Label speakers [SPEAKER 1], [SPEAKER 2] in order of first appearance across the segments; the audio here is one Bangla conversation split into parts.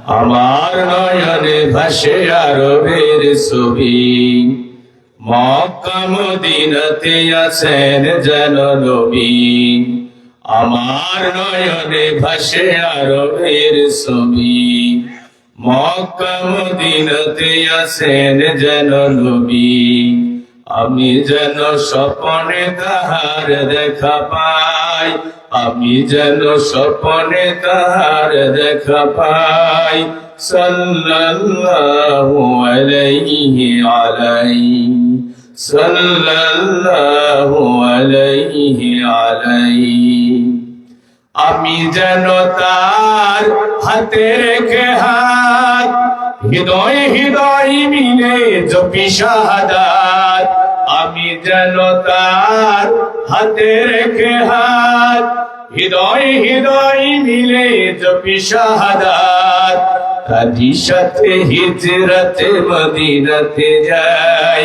[SPEAKER 1] আমার নয়নে ভাসে আরবের ছবি, মক্কা মদিনাতে আছেন যেন নবী। আমার নয়নে ভাসে আরবের ছবি, মক্কা মদিনাতে আছেন যেন নবী। আমি যেন স্বপ্নে তাহার দেখা পাই, আমি যেন স্বপ্নে তাহার দেখা পাই। সাল্লাল্লাহু আলাইহি আলাইহি, সাল্লাল্লাহু আলাইহি আলাইহি। আমি যেন তার হাতে রেখে হাত, হৃদয় হৃদয় মিলে জপি শাহাদাত। আমি যেন তার হাতে রেখে হাত, হৃদয় হৃদয় মিলে জপি শাহাদাত। তারি সাথে হিজরতে মদিনাতে যাই,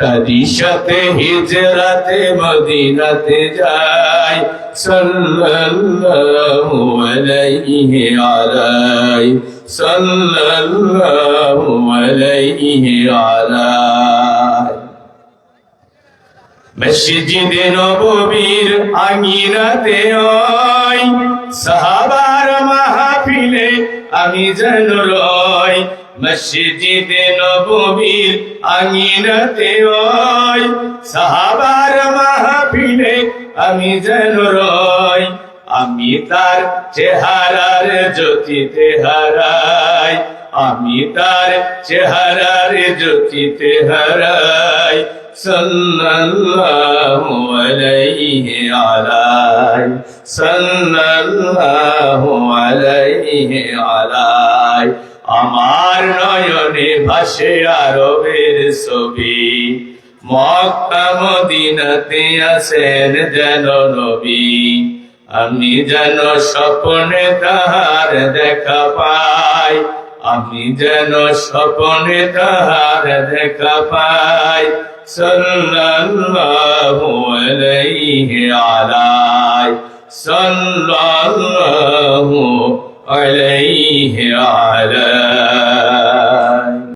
[SPEAKER 1] তারি সাথে হিজরতে মদিনাতে যাই। সাল্লাল্লাহু আলাইহি আলাইহি, সাল্লাল্লাহু আলাইহি আলাইহি। মসজিদে নববীর আঙিনাতে ওই সাহাবার মাহফিলে আমি যেন রই। মসজিদে নববীর আঙিনাতে ওই সাহাবার মাহফিলে আমি যেন রই। আমি তার চেহারার জ্যোতিতে হারাই, আমি তার চেহারার জ্যোতিতে হারাই। সাল্লাল্লাহু আলাইহি আলাইহি, সাল্লাল্লাহু আলাইহি আলাইহি। আমার নয়নে ভাসে আরবের ছবি, মক্কা মদিনাতে আছেন যেন নবী। আমি যেন স্বপ্নে তাহার দেখা পাই, আমি যেন স্বপ্নে তাহার দেখা পাই। সাল্লাল্লাহু আলাইহি আলাইহি, সাল্লাল্লাহু আলাইহি আলাইহি।